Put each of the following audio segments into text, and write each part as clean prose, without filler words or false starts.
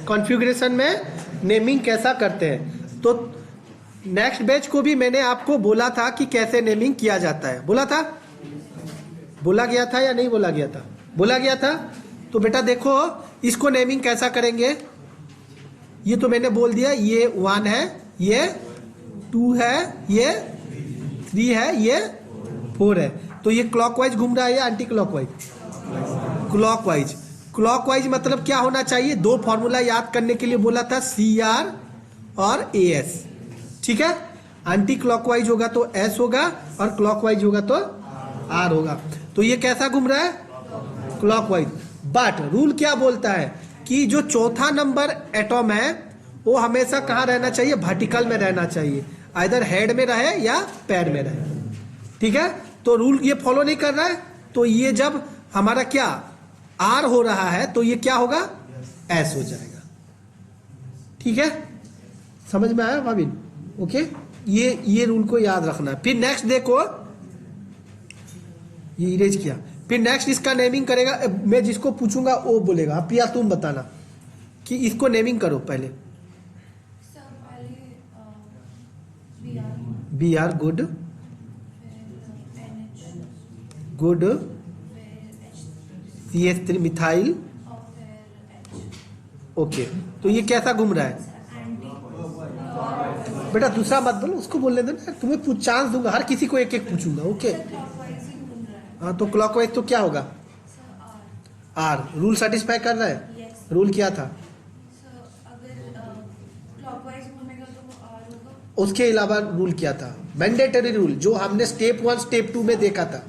Configuration में naming कैसा करते हैं। तो नेक्स्ट बैच को भी मैंने आपको बोला था कि कैसे नेमिंग किया जाता है, बोला था, बोला गया था या नहीं बोला गया था, बोला गया था। तो बेटा देखो इसको नेमिंग कैसा करेंगे, ये तो मैंने बोल दिया, ये 1 है, ये 2 है, ये 3 है, ये 4 है। तो ये क्लॉकवाइज घूम रहा है या एंटी क्लॉकवाइज? क्लॉकवाइज। क्लॉकवाइज मतलब क्या होना चाहिए, दो फॉर्मूला याद करने के लिए बोला था, CR और AS, ठीक है। एंटी क्लॉकवाइज होगा तो S होगा और क्लॉकवाइज होगा तो R होगा। तो ये कैसा घूम रहा है, क्लॉकवाइज। बट रूल क्या बोलता है कि जो चौथा नंबर एटॉम है वो हमेशा कहाँ रहना चाहिए, वर्टिकल में रहना चाहिए, आइदर हेड में रहे या पैर में रहे, ठीक है। तो रूल ये फॉलो नहीं कर रहा है, तो ये जब हमारा क्या R हो रहा है तो ये क्या होगा, S हो जाएगा, ठीक है। समझ में आया भाविन? ओके, ये रूल को याद रखना है। फिर नेक्स्ट देखो, ये इरेज किया, फिर नेक्स्ट इसका नेमिंग करेगा। मैं जिसको पूछूंगा वो बोलेगा, प्रिया तुम बताना कि इसको नेमिंग करो पहले। BR good, good, CH3 methyl, okay. तो ये कैसा घूम रहा है बेटा, दूसरा मत बोलो, उसको बोलने दो ना, तुम्हें कुछ चांस दूंगा, हर किसी को एक एक पूछूंगा, ओके। हाँ तो क्लॉकवाइज तो क्या होगा, R। रूल सेटिस्फाई कर रहा है? रूल क्या था? उसके अलावा रूल क्या था, मैंडेटरी रूल जो हमने स्टेप 1 स्टेप 2 में देखा था।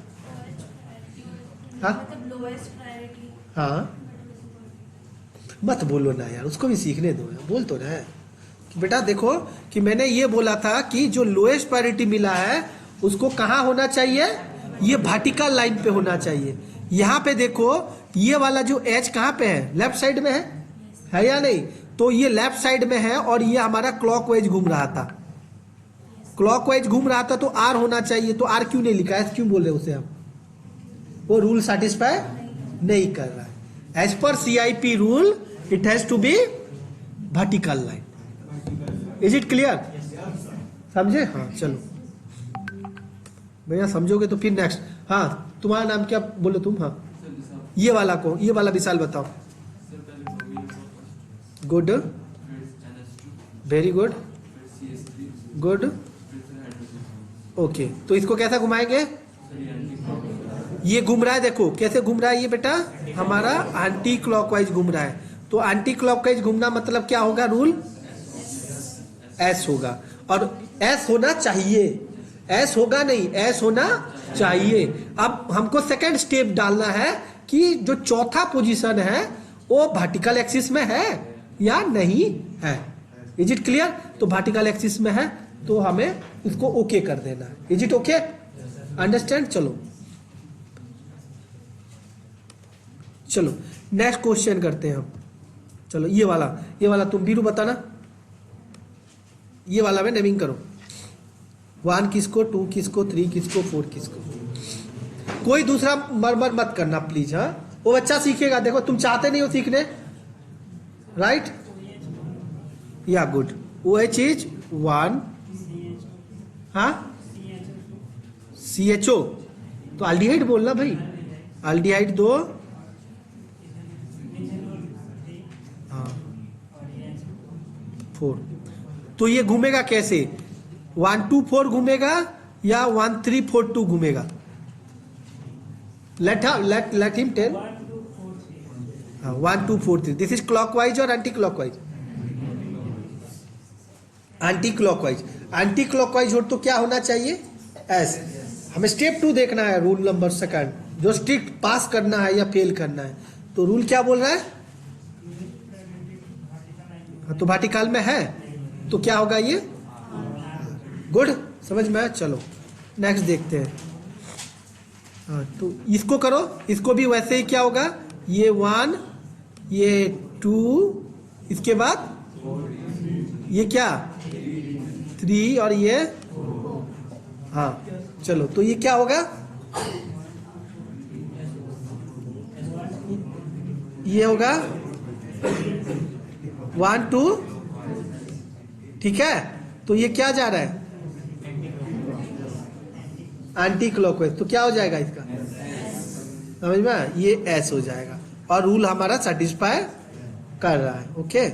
हाँ मत बोलो ना यार, उसको भी सीखने दो, बोल तो रहा है कि बेटा देखो कि मैंने ये बोला था कि जो लोएस्ट प्रायोरिटी मिला है उसको कहाँ होना चाहिए, ये वर्टिकल लाइन पे होना चाहिए। यहाँ पे देखो ये वाला जो एज कहाँ पे है, लेफ्ट साइड में है या नहीं? तो ये लेफ्ट साइड में है और ये हमारा क्लॉकवाइज घूम रहा था, क्लॉकवाइज घूम रहा था, तो R होना चाहिए। तो R क्यों नहीं लिखा है, क्यों बोल रहे उसे हम? वो रूल सेटिस्फाई नहीं कर रहा है। As per CIP rule it has to be vertical line. Is it clear? समझे? हाँ चलो भैया, समझोगे तो फिर नेक्स्ट। हाँ तुम्हारा नाम क्या बोलो तुम? हाँ ये वाला को, ये वाला विशाल बताओ। Good, very good, good, okay. तो इसको कैसा घुमाएंगे, ये घूम रहा है, देखो कैसे घूम रहा है ये बेटा, हमारा एंटी क्लॉकवाइज घूम रहा है। तो एंटी क्लॉकवाइज घूमना मतलब क्या होगा, रूल S होगा, और S होना चाहिए, S होगा नहीं, S होना चाहिए। अब हमको सेकंड स्टेप डालना है कि जो चौथा पोजीशन है वो वर्टिकल एक्सिस में है या नहीं है। Is it clear? तो वर्टिकल एक्सिस में है तो हमें इसको ओके कर देना है। Is it okay? अंडरस्टैंड? चलो चलो नेक्स्ट क्वेश्चन करते हैं हम। चलो ये वाला तुम बीरू बताना, ये वाला में नेमिंग करो। 1 किसको, 2 किसको, 3 किसको, 4 किसको। कोई दूसरा मरमर मत करना प्लीज। हाँ वो बच्चा सीखेगा, देखो तुम चाहते नहीं हो सीखने, राइट? या गुड, वो है चीज 1, हाँ CHO, तो अल्डिहाइड बोलना भाई, अल्डिहाइड 2, हाँ 4। तो ये घूमेगा कैसे, 1 2 4 घूमेगा या 1 3 4 2 घूमेगा? let him tell। 1 2 4 3, this is clockwise और anti clockwise? Anti clockwise. Anti clockwise हो तो क्या होना चाहिए, S। हमें स्टेप 2 देखना है, रूल नंबर सेकंड, जो स्ट्रिक्ट पास करना है या फेल करना है। तो रूल क्या बोल रहा है, तो वर्टिकल में है तो क्या होगा ये, गुड, समझ में आया? चलो नेक्स्ट देखते हैं। हाँ तो इसको करो, इसको भी वैसे ही क्या होगा, ये 1, ये 2, इसके बाद ये क्या 3 और ये, हाँ चलो तो ये क्या होगा, ये होगा 1 2, ठीक है। तो ये क्या जा रहा है, एंटी क्लॉकवाइज, तो क्या हो जाएगा इसका, समझ में आया? ये एस हो जाएगा और रूल हमारा सेटिस्फाई कर रहा है। ओके,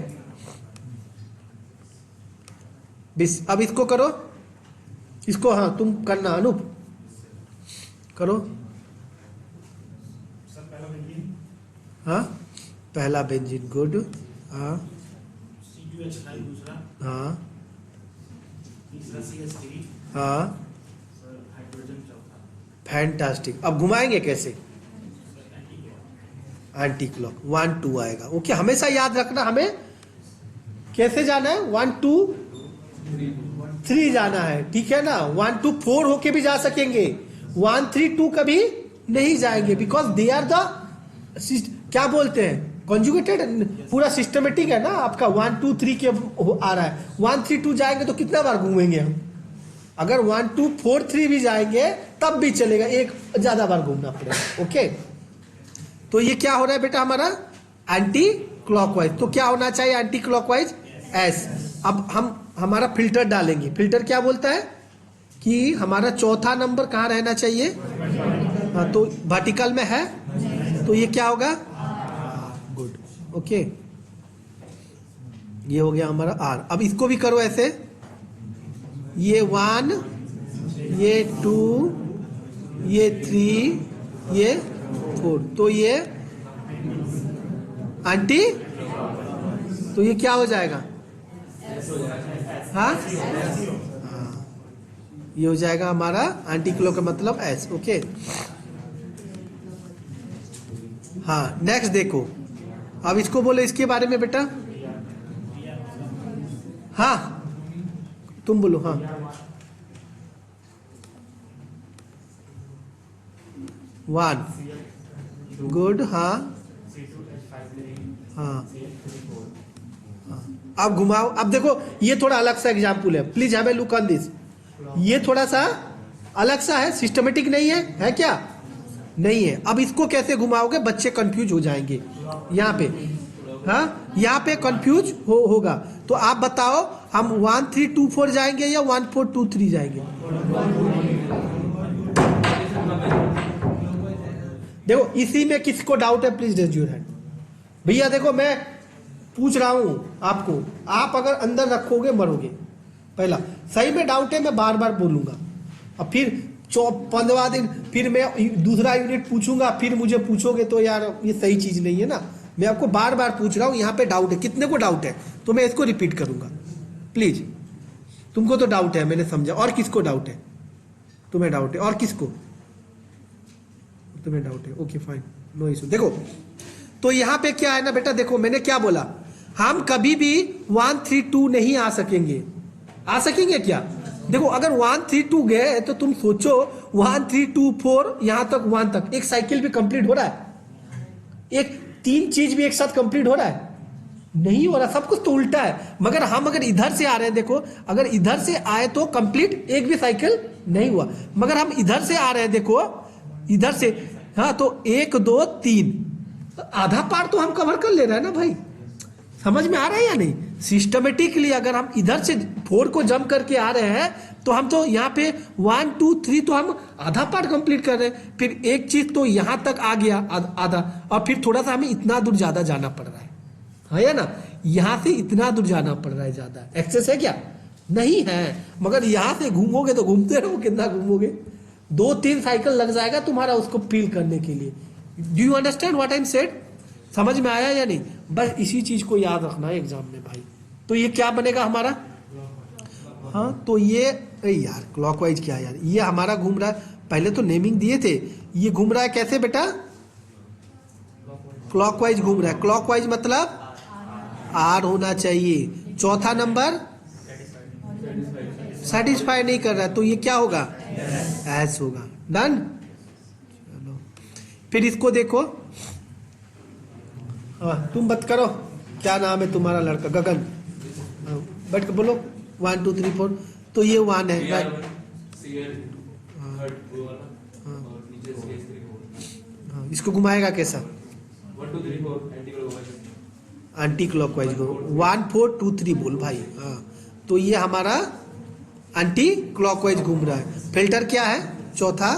अब इसको करो, इसको, हाँ तुम करना अनूप, करो। हाँ पहला बेंजीन, गुड। हाँ हाँ हाँ, फैंटास्टिक। अब घुमाएंगे कैसे, एंटी क्लॉक, 1 2 आएगा। ओके, हमेशा याद रखना हमें कैसे जाना है, 1 2 3 जाना है, ठीक है ना। 1 2 4 होके भी जा सकेंगे, 1 3 2 कभी नहीं जाएंगे, बिकॉज दे आर द, क्या बोलते हैं, कॉन्जुगेटेड, पूरा सिस्टमेटिक है ना आपका। 1 2 3 के आ रहा है, 1 3 2 जाएंगे तो कितना बार घूमेंगे हम। अगर 1 2 4 3 भी जाएंगे तब भी चलेगा, एक ज्यादा बार घूमना पड़ेगा। ओके, तो ये क्या हो रहा है बेटा हमारा, एंटी क्लॉकवाइज। तो क्या होना चाहिए एंटी क्लॉकवाइज, एस। अब हम हमारा फिल्टर डालेंगे, फिल्टर क्या बोलता है कि हमारा चौथा नंबर कहाँ रहना चाहिए, हाँ, तो वर्टिकल में है, तो ये क्या होगा, गुड। ओके, ये हो गया हमारा आर। अब इसको भी करो ऐसे, ये 1, ये 2, ये 3, ये 4, तो ये एंटी, तो ये क्या हो जाएगा, हाँ ये हो जाएगा हमारा एंटी क्लॉक का मतलब एस। ओके, हाँ नेक्स्ट देखो, अब इसको बोलो इसके बारे में बेटा, हाँ तुम बोलो, हाँ वन, गुड, हाँ हाँ हाँ। अब घुमाओ, अब देखो ये थोड़ा अलग सा एग्जाम्पल है, please have a look on this. ये थोड़ा सा अलग सा है, सिस्टमेटिक नहीं है क्या, नहीं है। अब इसको कैसे घुमाओगे, बच्चे कंफ्यूज हो जाएंगे यहाँ पे, हाँ यहाँ पे कंफ्यूज होगा। तो आप बताओ, हम 1 3 2 4 जाएंगे या 1 4 2 3 जाएंगे। देखो इसी में किसको डाउट है, प्लीज रेज योर हैंड। भैया देखो मैं पूछ रहा हूं आपको, आप अगर अंदर रखोगे मरोगे। पहला सही में डाउट है, मैं बार बार बोलूंगा, अब फिर 15वां दिन फिर मैं दूसरा यूनिट पूछूंगा, फिर मुझे पूछोगे तो यार ये सही चीज नहीं है ना। मैं आपको बार बार पूछ रहा हूं, यहाँ पे डाउट है, कितने को डाउट है, तो मैं इसको रिपीट करूंगा प्लीज। तुमको तो डाउट है, मैंने समझा, और किसको डाउट है, तुम्हें डाउट है, और किसको, तुम्हें डाउट है, ओके फाइन, नो इशू। देखो तो यहाँ पे क्या है ना बेटा, देखो मैंने क्या बोला, हम कभी भी 1 3 2 नहीं आ सकेंगे। आ सकेंगे क्या, देखो अगर 1 3 2 गए तो तुम सोचो 1 3 2 4 यहां तक 1 तक एक साइकिल भी कंप्लीट हो रहा है, एक 3 चीज भी एक साथ कंप्लीट हो रहा है, नहीं हो रहा, सब कुछ तो उल्टा है। मगर हम अगर इधर से आ रहे हैं, देखो अगर इधर से आए तो कंप्लीट एक भी साइकिल नहीं हुआ, मगर हम इधर से आ रहे हैं, देखो इधर से, हाँ तो 1 2 3 आधा पार्ट तो हम कवर कर ले रहे हैं ना भाई। समझ में आ रहा है या नहीं, सिस्टमेटिकली अगर हम इधर से 4 को जंप करके आ रहे हैं तो हम तो यहाँ पे 1 2 3 तो हम आधा पार्ट कंप्लीट कर रहे हैं, फिर एक चीज तो यहाँ तक आ गया आधा, और फिर थोड़ा सा हमें इतना दूर ज्यादा जाना पड़ रहा है या ना, यहाँ से इतना दूर जाना पड़ रहा है, ज्यादा एक्सेस है क्या, नहीं है। मगर यहाँ से घूमोगे तो घूमते रहो, कितना घूमोगे, 2-3 साइकिल लग जाएगा तुम्हारा उसको फील करने के लिए। Do you understand what I am said, समझ में आया या नहीं, बस इसी चीज को याद रखना है एग्जाम में भाई। तो ये क्या बनेगा हमारा, हाँ तो ये यार क्लॉकवाइज क्या यार, ये हमारा घूम रहा है, पहले तो नेमिंग दिए थे, ये घूम रहा है कैसे बेटा, क्लॉकवाइज घूम रहा है। क्लॉकवाइज मतलब आर होना चाहिए, चौथा नंबर सेटिस्फाई नहीं कर रहा है, तो ये क्या होगा, एस होगा, डन। चलो फिर इसको देखो, तुम बात करो, क्या नाम है तुम्हारा लड़का, गगन, बैठ के बोलो 1 2 3 4, तो ये 1 है राइट, हाँ इसको घुमाएगा कैसा, 1 2 3 4 एंटी क्लॉकवाइज, एंटी क्लॉकवाइज घूम 1 4 2 3 बोल भाई। हाँ, तो ये हमारा एंटी क्लॉकवाइज घूम रहा है। फिल्टर क्या है? चौथा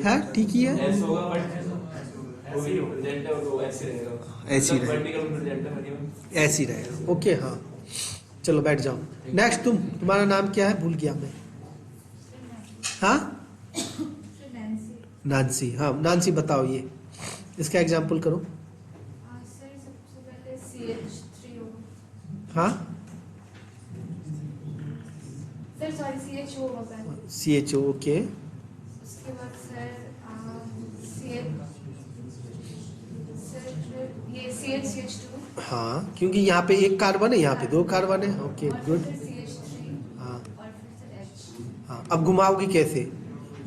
है, ठीक ही है, ऐसा होगा बट वो ही रिप्रेजेंट है और वो ऐसे रहेगा, ऐसी मतलब रहेगा, वर्टिकल रिप्रेजेंट है। ऐसी रहेगा। ओके हाँ, चलो बैठ जाओ। नेक्स्ट तुम्हारा नाम क्या है? भूल गया मैं। हाँ, नानसी। हाँ नानसी, बताओ ये इसका एग्जाम्पल करो। सर सबसे पहले CH3 होगा। हाँ, सर सॉरी CH होगा पहले। CHO, okay. उसके बाद सर CH सर ये CH2 हाँ, क्योंकि यहाँ पे एक कार्बन है, यहाँ पे 2 कार्बन है। ओके और गुड। फिर सर CH3 हाँ और फिर सर H। हाँ, अब घुमाओगे कैसे?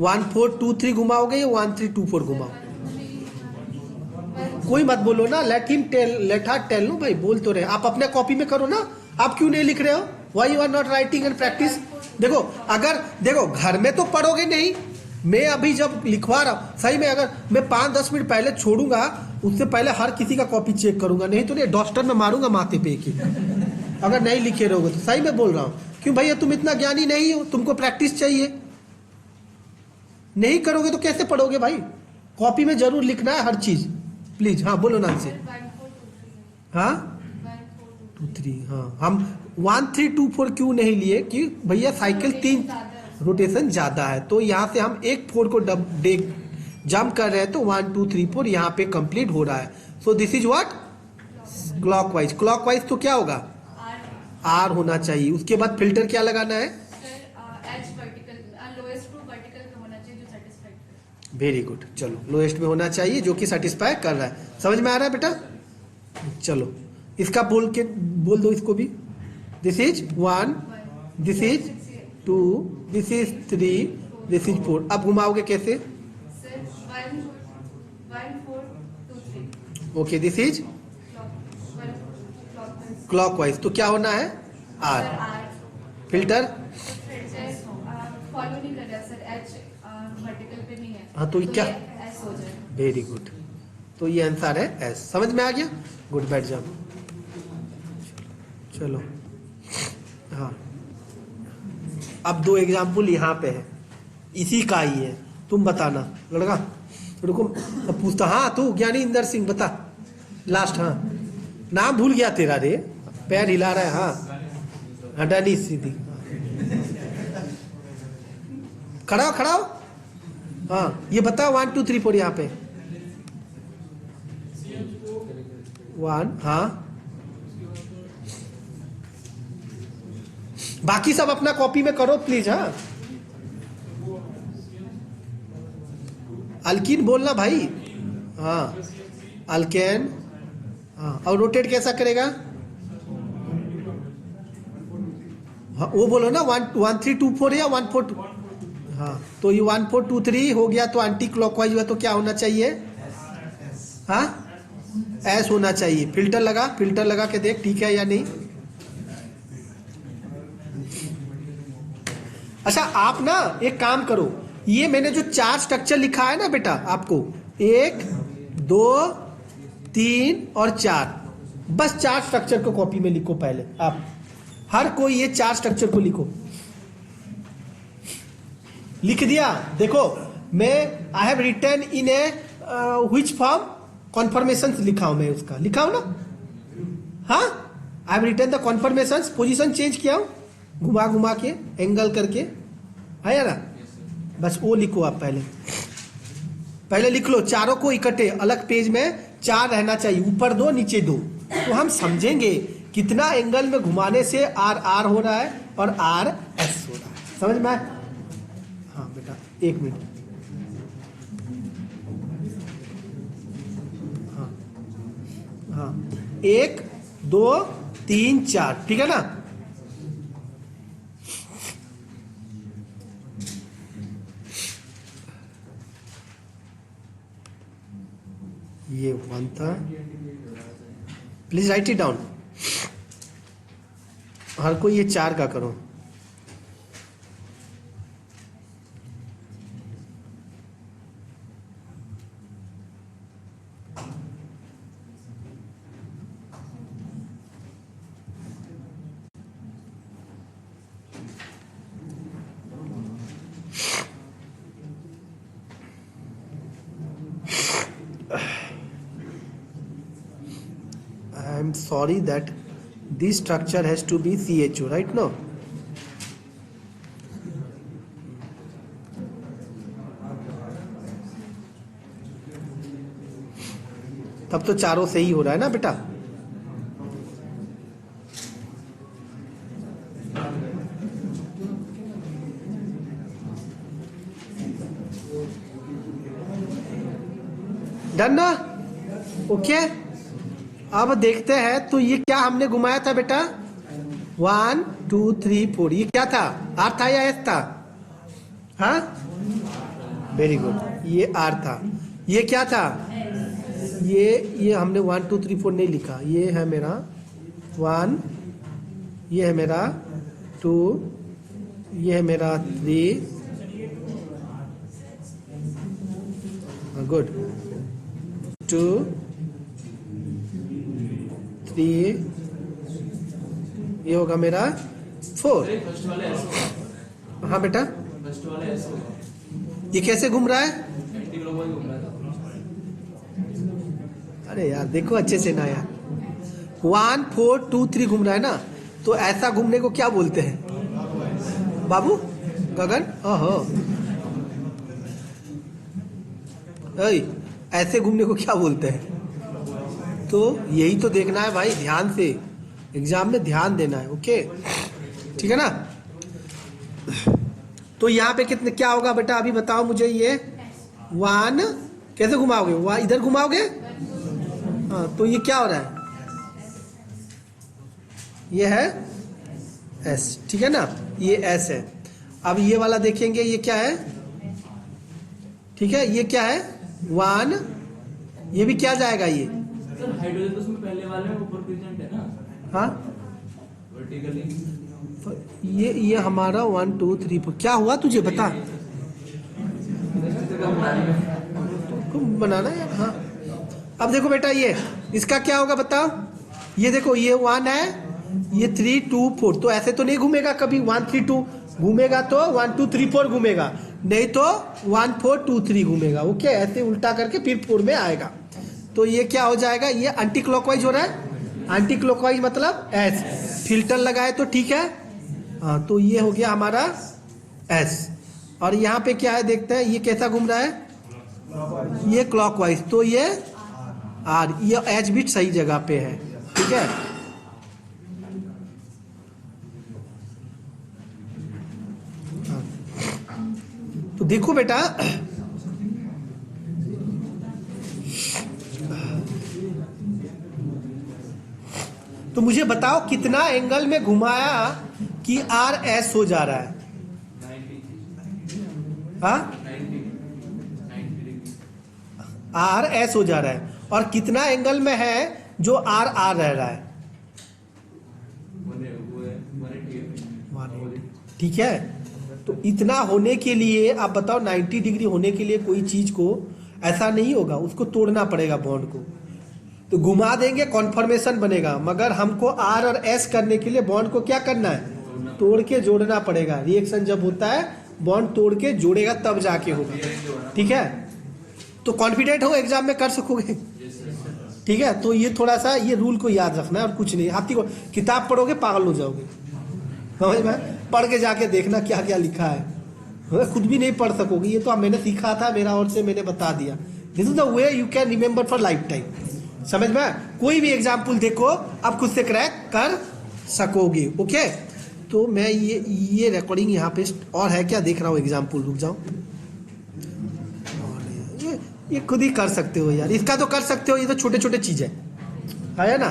1 4 2 3 घुमाओगे या 1 3 2 4 घुमाओ? कोई मत बोलो ना, let him tell, let her tell. No भाई, बोल तो रहे, आप अपने कॉपी में करो ना। आप क्यों नहीं लिख रहे हो? Why you are not writing and practice? देखो, अगर देखो घर में तो पढ़ोगे नहीं, मैं अभी जब लिखवा रहा हूँ सही में, अगर मैं 5-10 मिनट पहले छोड़ूंगा, उससे पहले हर किसी का कॉपी चेक करूंगा, नहीं तो नहीं डॉस्टर में मारूंगा माथे पे एक, अगर नहीं लिखे रहोगे तो। सही में बोल रहा हूँ। क्यों भैया, तुम इतना ज्ञानी नहीं हो, तुमको प्रैक्टिस चाहिए। नहीं करोगे तो कैसे पढ़ोगे भाई? कॉपी में जरूर लिखना है हर चीज, प्लीज। हाँ बोलो नाम से। हाँ 2 3, हाँ हम 1 3 2 4 क्यों नहीं लिए? कि भैया साइकिल 3 रोटेशन ज्यादा है, तो यहाँ से हम एक 4 को जंप कर रहे हैं, तो 1 2 3 4 यहाँ पे कंप्लीट हो रहा है। So this is what? Clockwise. Clockwise तो क्या होगा? R होना चाहिए। उसके बाद फिल्टर क्या लगाना है? वेरी गुड, चलो लोएस्ट में होना चाहिए जो कि सेटिस्फाई कर रहा है। समझ में आ रहा है बेटा? चलो इसका बोल दो इसको भी। This is 1, this is 2, this is 3, this is 4। अब घुमाओगे कैसे? ओके, दिस इज क्लॉकवाइज, तो क्या होना है? R। फिल्टर? फॉलो नहीं कर रहा सर, H वर्टिकल पे नहीं है। हाँ, तो क्या? S हो जाए। वेरी गुड, तो ये आंसर है S। समझ में आ गया? गुड, बैठ जाओ। चलो हाँ, अब 2 एग्जाम्पल यहाँ पे है, इसी का ही है। तुम बताना लड़का, रुको अब पूछता। हाँ तू ज्ञानी इंदर सिंह बता लास्ट। हाँ नाम भूल गया तेरा रे, पैर हिला रहा है। हाँ डनी सीधी, खड़ा हो खड़ा हो। हाँ ये बताओ 1 2 3 4 यहाँ पे 1। हाँ बाकी सब अपना कॉपी में करो प्लीज। हाँ अल्कीन बोलना भाई। हाँ अल्केन। हाँ और रोटेट कैसा करेगा? हाँ वो बोलो ना, 1 1 3 2 4 या 1 4 2। हाँ तो ये 1 4 2 3 हो गया, तो एंटी क्लॉकवाइज हुआ, तो क्या होना चाहिए? हाँ S होना चाहिए। फिल्टर लगा, फिल्टर लगा के देख ठीक है या नहीं। अच्छा आप ना एक काम करो, ये मैंने जो 4 स्ट्रक्चर लिखा है ना बेटा आपको, 1 2 3 और 4, बस 4 स्ट्रक्चर को कॉपी में लिखो पहले। आप हर कोई ये 4 स्ट्रक्चर को लिखो। लिख दिया? देखो मैं I have written in a which form confirmation लिखा हूं, मैं उसका लिखा हूं ना। हाँ I have written the confirmation, position change किया हूं घुमा घुमा के, एंगल करके, है या ना? बस वो लिखो आप पहले, पहले लिख लो। चारों को इकट्ठे अलग पेज में 4 रहना चाहिए, ऊपर 2 नीचे 2, तो हम समझेंगे कितना एंगल में घुमाने से R R हो रहा है और R S हो रहा है। समझ में आया? हाँ बेटा 1 मिनट। हाँ हाँ 1 2 3 4, ठीक है ना? ये 1 था, प्लीज राइट इट डाउन। हर कोई ये 4 का करो। Am sorry that this structure has to be CHO, right? No, तब तो चारों से ही हो रहा है ना बेटा. डन ना? ओके. अब देखते हैं तो ये क्या हमने घुमाया था बेटा? 1 2 3 4. ये क्या था? आर था या एस था? हाँ, वेरी गुड. ये आर था. ये क्या था? ये हमने 1 2 3 4 नहीं लिखा. ये है मेरा 1, ये है मेरा 2, ये है मेरा 3. गुड. 2 3, ये होगा मेरा 4. फर्स्ट वाला ऐसे होगा. हाँ बेटा, फर्स्ट वाला ऐसे होगा. ये कैसे घूम रहा है? एंटी क्लॉकवाइज घूम रहा था. अरे यार देखो अच्छे से ना यार. 1 4 2 3 घूम रहा है ना, तो ऐसा घूमने को क्या बोलते हैं बाबू? गगन, ओहो, ऐसे घूमने को क्या बोलते हैं? तो यही तो देखना है भाई, ध्यान से एग्जाम में ध्यान देना है. ओके, ठीक है ना? तो यहाँ पे कितने क्या होगा बेटा? अभी बताओ मुझे. ये 1 कैसे घुमाओगे? वहाँ इधर घुमाओगे? हाँ, तो ये क्या हो रहा है? ये है S, ठीक है ना? ये S है. अब ये वाला देखेंगे, ये क्या है? ठीक है, ये क्या है? 1. ये भी क्या जाएगा? ये सर हाइड्रोजन तो उसमें पहले वाले में ऊपर प्रेजेंट है ना. हाँ, वर्टिकली. ये हमारा 1 2 3 4. क्या हुआ तुझे बता? तुम बनाना यार. हाँ, अब देखो बेटा, ये इसका क्या होगा बताओ? ये देखो, ये 1 है, ये 3 2 4. तो ऐसे तो नहीं घूमेगा कभी. 1 3 2 घूमेगा तो 1 2 3 4 घूमेगा, नहीं तो 1 4 2 3 घूमेगा. ओके, ऐसे उल्टा करके फिर 4 में आएगा. तो ये क्या हो जाएगा? ये एंटी क्लॉकवाइज हो रहा है. एंटी क्लॉकवाइज मतलब एस. फिल्टर लगाए तो ठीक है. हाँ, तो ये हो गया हमारा एस. और यहाँ पे क्या है देखते हैं, ये कैसा घूम रहा है? ये क्लॉकवाइज. तो ये आर. ये एच बिट सही जगह पे है. ठीक है. हाँ. तो देखो बेटा, तो मुझे बताओ कितना एंगल में घुमाया कि आर एस हो जा रहा है? 90. हाँ, 90. आर एस हो जा रहा है. और कितना एंगल में है जो आर आर रह रहा है? 180. ठीक है. तो इतना होने के लिए आप बताओ, 90 डिग्री होने के लिए कोई चीज को ऐसा नहीं होगा, उसको तोड़ना पड़ेगा बॉन्ड को. तो घुमा देंगे, कॉन्फर्मेशन बनेगा. मगर हमको आर और एस करने के लिए बॉन्ड को क्या करना है? तोड़ के जोड़ना पड़ेगा. रिएक्शन जब होता है, बॉन्ड तोड़ के जोड़ेगा तब जाके होगा. ठीक है. तो कॉन्फिडेंट हो एग्जाम में कर सकोगे. ठीक है. तो ये थोड़ा सा ये रूल को याद रखना है और कुछ नहीं. आप किताब पढ़ोगे पागल हो जाओगे. समझ में? पढ़ के जाके देखना क्या क्या लिखा है. खुद भी नहीं पढ़ सकोगे. ये तो मैंने सीखा था, मेरा और से मैंने बता दिया. This is the way you can remember for life time. समझ में? कोई भी एग्जाम्पल देखो, आप खुद से क्रैक कर सकोगे. ओके. तो मैं ये रिकॉर्डिंग यहाँ पे और है क्या देख रहा हूँ एग्जाम्पल. रुक जाओ. ये खुद ही कर सकते हो यार. इसका तो कर सकते हो, ये तो छोटे छोटे चीज है ना.